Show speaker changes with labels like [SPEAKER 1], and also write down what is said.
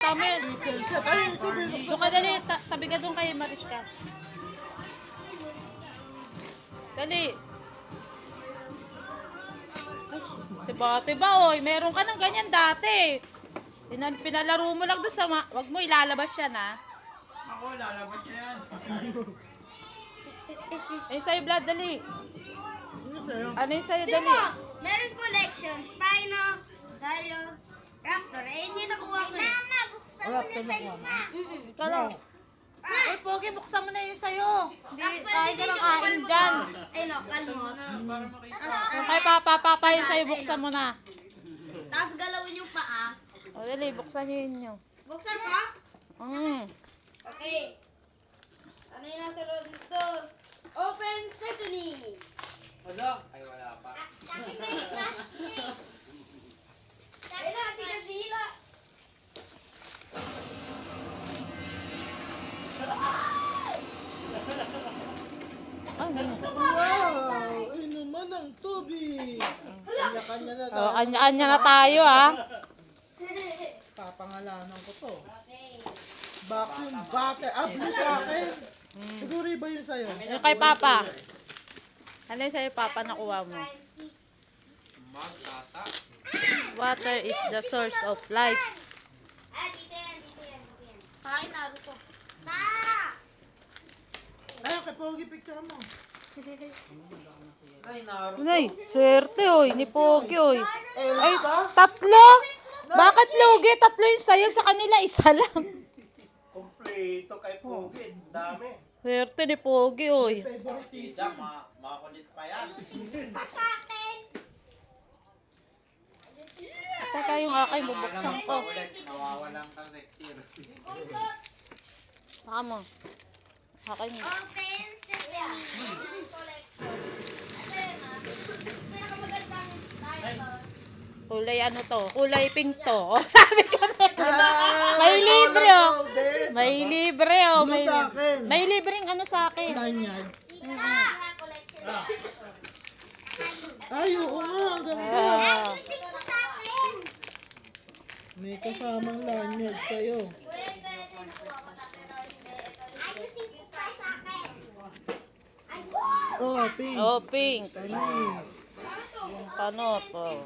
[SPEAKER 1] Tama yun. Doon ka dali. Tabi ka doon kay Mariska. Dali. Diba, oy. Meron ka ng ganyan dati. Pinalaro mo lang doon sa... Wag mo ilalabas yan, ha?
[SPEAKER 2] Ako, lalabas niya yan.
[SPEAKER 1] Ay, sa'yo, Vlad, dali. Ano yung sa'yo, dali?
[SPEAKER 3] Meron collection, Spino, Dilo, Raptor. Ayun yung nakuha ko eh. Mama, buksan mo na sa'yo pa.
[SPEAKER 1] Ikaw lang. Uy, Pogi, buksan mo na yung sa'yo. Hindi, kain ka ng kain dyan.
[SPEAKER 3] Ay no, kalmot.
[SPEAKER 2] Para makita.
[SPEAKER 1] Yung kay Papa yung sa'yo, buksan mo na.
[SPEAKER 3] Tapos galawin yung paa.
[SPEAKER 1] O, dali, buksan nyo yun nyo.
[SPEAKER 3] Buksan pa?
[SPEAKER 1] Okay.
[SPEAKER 3] Ano yung nasa loob dito? Open sesame!
[SPEAKER 2] Wala. Ay, wala pa.
[SPEAKER 3] Bakit may plastic? Ayun na, si Godzilla.
[SPEAKER 1] Ano?
[SPEAKER 4] Wow! Ay naman ang tubig! Kanya-kanya na tayo.
[SPEAKER 1] Kanya-kanya na tayo, ha?
[SPEAKER 4] Papangalanan ko to.
[SPEAKER 3] Okay.
[SPEAKER 4] Vacuum butter. Blue sa akin. Siguro iba yun sa'yo.
[SPEAKER 1] Yung kay Papa. Ano yung sa'yo, Papa, nakuha mo?
[SPEAKER 2] Magkata.
[SPEAKER 1] Water is the source of life.
[SPEAKER 3] Ah, dito yan, dito yan, dito yan.
[SPEAKER 1] Kain, Naruto.
[SPEAKER 3] Pa!
[SPEAKER 4] Ay, kay Pogi, picture mo. Ay, Naruto.
[SPEAKER 1] Ay, swerte, oy. Ni Pogi, oy. Ay,
[SPEAKER 4] Elsa?
[SPEAKER 1] tatlo? Bakit lugi? Tatlo yung sa'yo, sa kanila, isa lang.
[SPEAKER 4] Kompleto kay Pogi. Dami.
[SPEAKER 1] Swerte ni Pogi, oy.
[SPEAKER 4] Favorite
[SPEAKER 2] Makulit pa yan.
[SPEAKER 3] Pa sa akin!
[SPEAKER 1] Teka, yung aking bubuksan ko.
[SPEAKER 2] Makulit. Mawawalan ka rektir.
[SPEAKER 1] Baka mo. Aking.
[SPEAKER 3] Open sesame! Collection. Ito yun ah. Pinakamagandang dinosaur.
[SPEAKER 1] Kulay ano to? Kulay pink to. O, sabi ko na. May libre, oh. May libre, oh.
[SPEAKER 4] Blue sa akin.
[SPEAKER 1] May libreng ano sa akin.
[SPEAKER 4] Lanyard.
[SPEAKER 3] Collection.
[SPEAKER 4] Ay, oo nga. Ang ganda.
[SPEAKER 1] Ah.
[SPEAKER 3] Music mo sa akin!
[SPEAKER 4] May kasamang lanyard sa'yo.
[SPEAKER 3] Kuya, ito yung nakuha ko. Tapos ito hindi. Ayusin ko pa sa akin. Ayun!
[SPEAKER 4] Oh, pink.
[SPEAKER 1] Oh, pink.
[SPEAKER 4] Tanis.
[SPEAKER 1] Yung panot, oh.